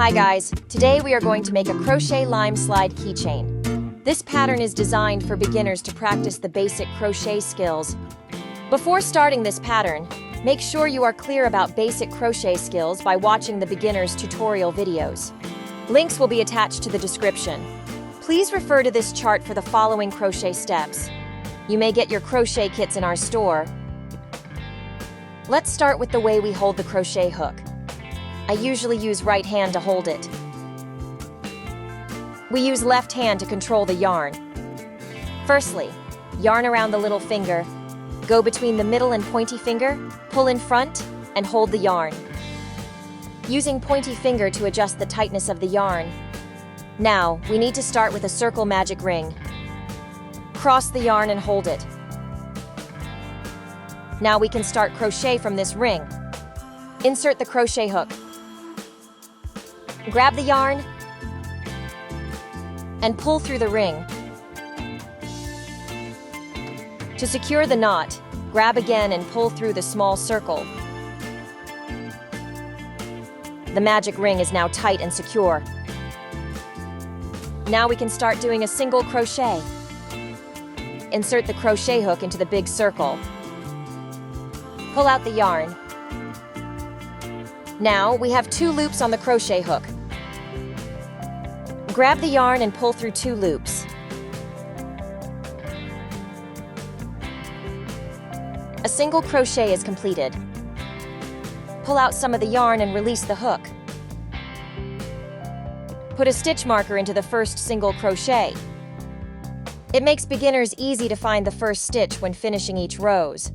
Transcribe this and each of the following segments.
Hi guys, today we are going to make a Crochet Lime slide keychain. This pattern is designed for beginners to practice the basic crochet skills. Before starting this pattern, make sure you are clear about basic crochet skills by watching the beginner's tutorial videos. Links will be attached to the description. Please refer to this chart for the following crochet steps. You may get your crochet kits in our store. Let's start with the way we hold the crochet hook. I usually use right hand to hold it. We use left hand to control the yarn. Firstly, yarn around the little finger, go between the middle and pointy finger, pull in front, and hold the yarn. Using pointy finger to adjust the tightness of the yarn. Now, we need to start with a circle magic ring. Cross the yarn and hold it. Now we can start crochet from this ring. Insert the crochet hook. Grab the yarn and pull through the ring. To secure the knot, grab again and pull through the small circle. The magic ring is now tight and secure. Now we can start doing a single crochet. Insert the crochet hook into the big circle. Pull out the yarn. Now we have 2 loops on the crochet hook. Grab the yarn and pull through 2 loops. A single crochet is completed. Pull out some of the yarn and release the hook. Put a stitch marker into the first single crochet. It makes beginners easy to find the first stitch when finishing each rows.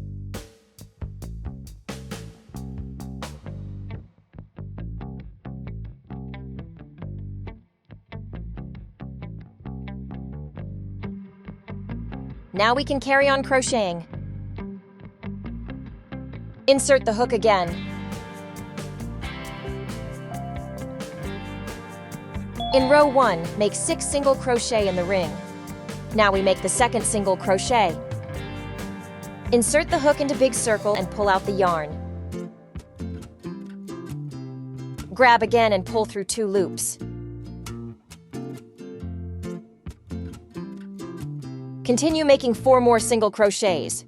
Now we can carry on crocheting. Insert the hook again. In row 1, make 6 single crochet in the ring. Now we make the second single crochet. Insert the hook into big circle and pull out the yarn. Grab again and pull through 2 loops. Continue making 4 more single crochets.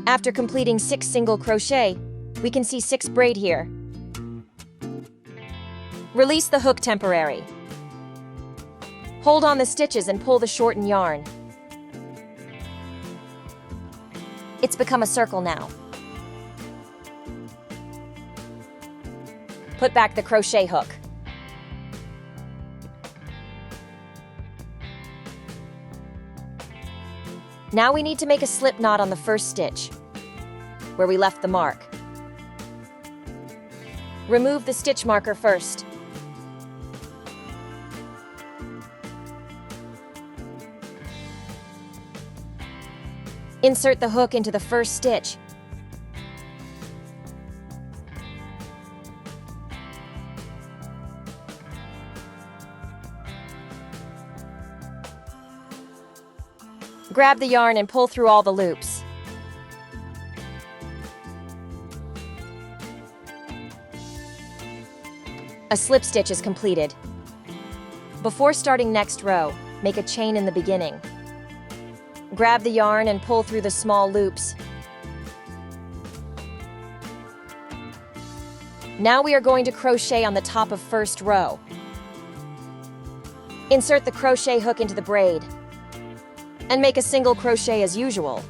After completing 6 single crochet, we can see 6 braid here. Release the hook temporary. Hold on the stitches and pull the shortened yarn. It's become a circle now. Put back the crochet hook. Now we need to make a slip knot on the first stitch, where we left the mark. Remove the stitch marker first. Insert the hook into the first stitch. Grab the yarn and pull through all the loops. A slip stitch is completed. Before starting next row, make a chain in the beginning. Grab the yarn and pull through the small loops. Now we are going to crochet on the top of first row. Insert the crochet hook into the braid and make a single crochet as usual.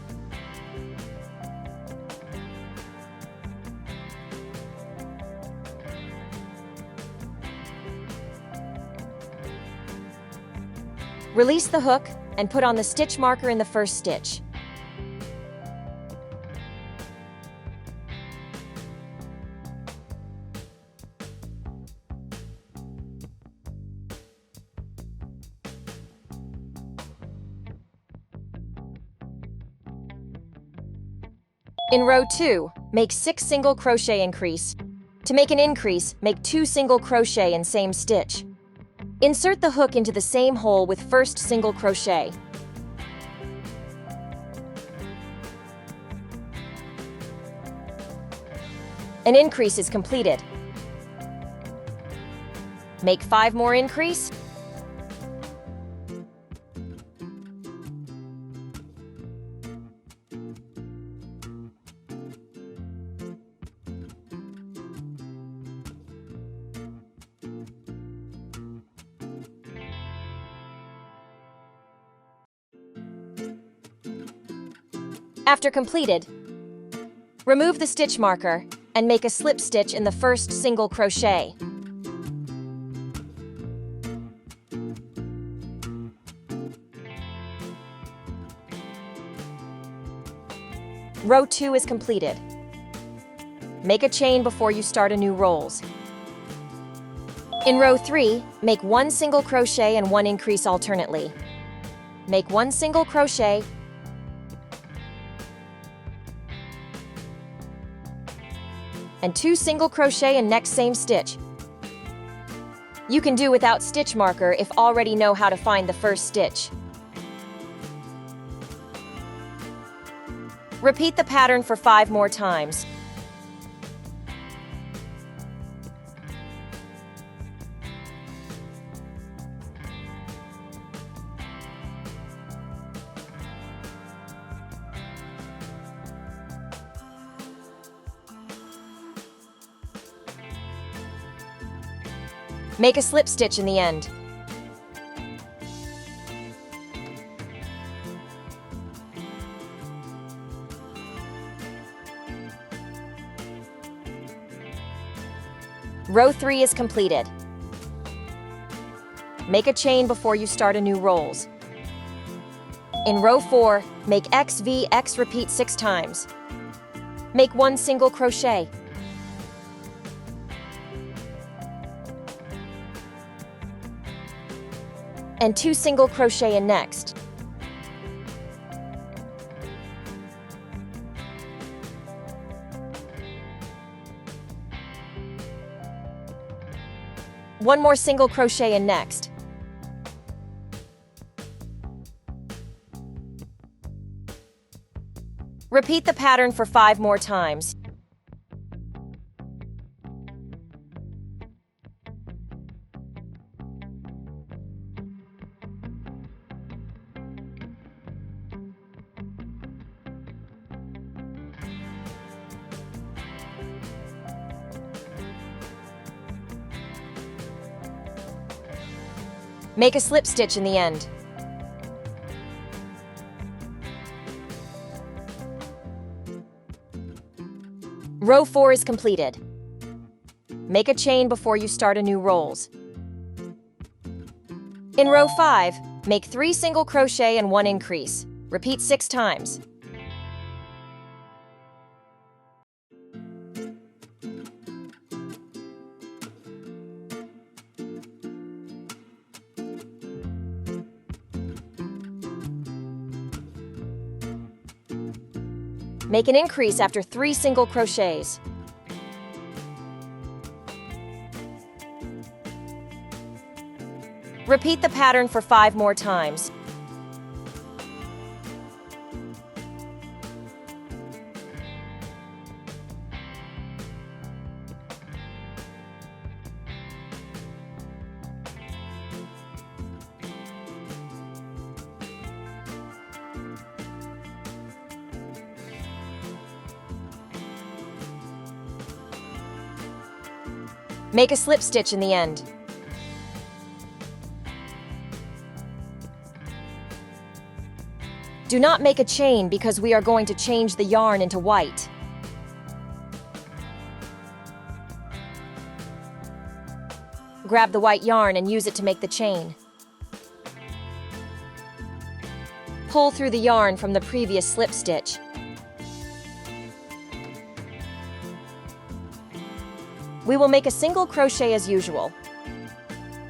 Release the hook and put on the stitch marker in the first stitch. In row 2, make 6 single crochet increase. To make an increase, make 2 single crochet in same stitch. Insert the hook into the same hole with first single crochet. An increase is completed. Make 5 more increase. After completed, remove the stitch marker and make a slip stitch in the first single crochet. Row 2 is completed. Make a chain before you start a new rolls. In row 3, make 1 single crochet and 1 increase alternately. Make 1 single crochet and 2 single crochet in next same stitch. You can do without stitch marker if already know how to find the first stitch. Repeat the pattern for 5 more times. Make a slip stitch in the end. Row 3 is completed. Make a chain before you start a new rolls. In row 4, make X, V, X, repeat 6 times. Make 1 single crochet. And 2 single crochet in next. One more single crochet in next. Repeat the pattern for 5 more times. Make a slip stitch in the end. Row 4 is completed. Make a chain before you start a new rolls. In row 5, make 3 single crochet and 1 increase. Repeat 6 times. Make an increase after 3 single crochets. Repeat the pattern for 5 more times. Make a slip stitch in the end. Do not make a chain because we are going to change the yarn into white. Grab the white yarn and use it to make the chain. Pull through the yarn from the previous slip stitch. We will make a single crochet as usual.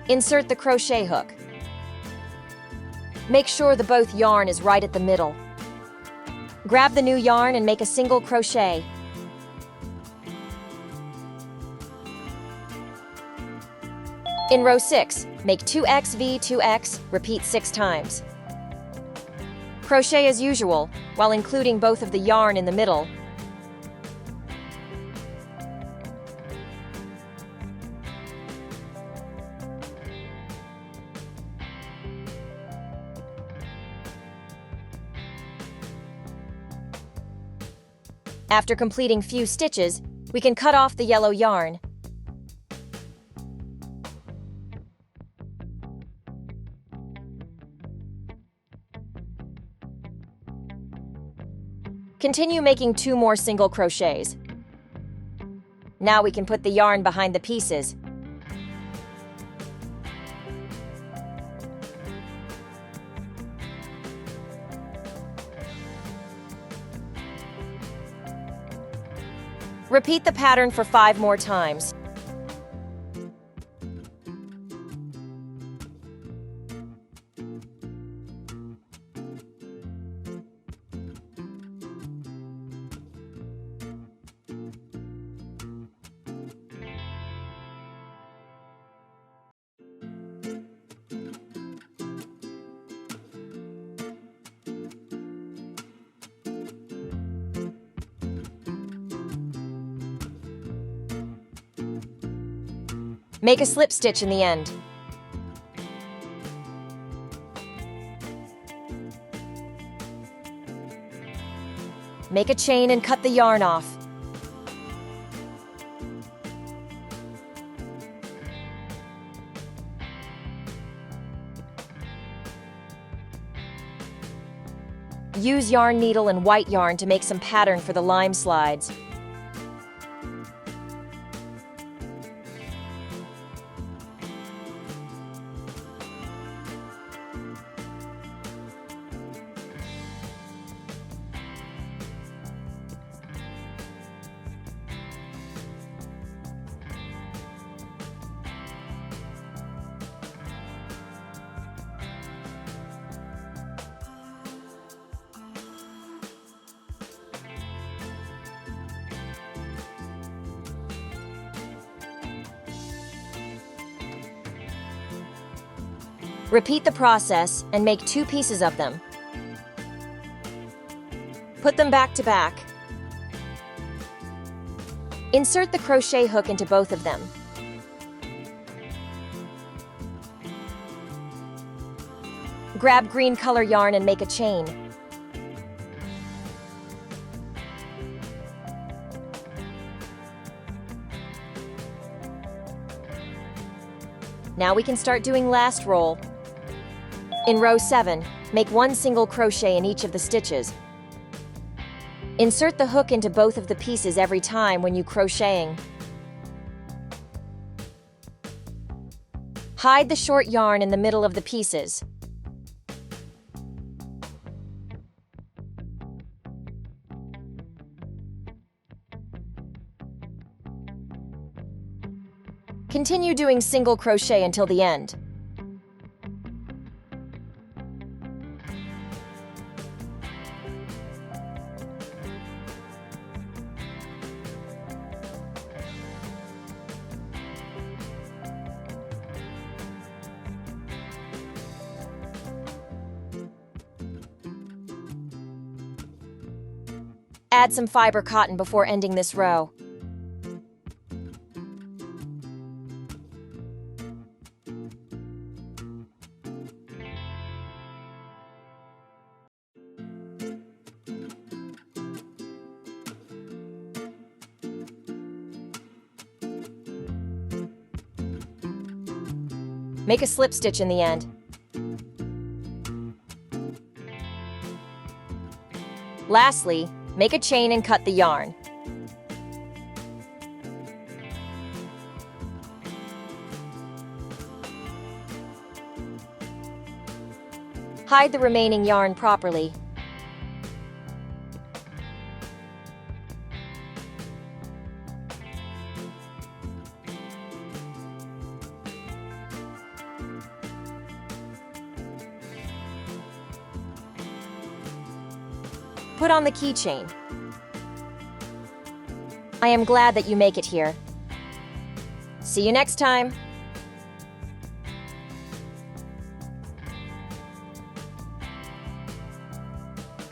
Insert the crochet hook. Make sure the both yarn is right at the middle. Grab the new yarn and make a single crochet. In row 6, make 2x, 2x, repeat 6 times. Crochet as usual, while including both of the yarn in the middle. After completing few stitches, we can cut off the yellow yarn. Continue making 2 more single crochets. Now we can put the yarn behind the pieces. Repeat the pattern for 5 more times. Make a slip stitch in the end. Make a chain and cut the yarn off. Use yarn needle and white yarn to make some pattern for the lime slides. Repeat the process and make 2 pieces of them. Put them back to back. Insert the crochet hook into both of them. Grab green color yarn and make a chain. Now we can start doing last roll. In row 7, make 1 single crochet in each of the stitches. Insert the hook into both of the pieces every time when you crocheting. Hide the short yarn in the middle of the pieces. Continue doing single crochet until the end. Add some fiber cotton before ending this row. Make a slip stitch in the end. Lastly, make a chain and cut the yarn. Hide the remaining yarn properly. Put on the keychain. I am glad that you make it here. See you next time!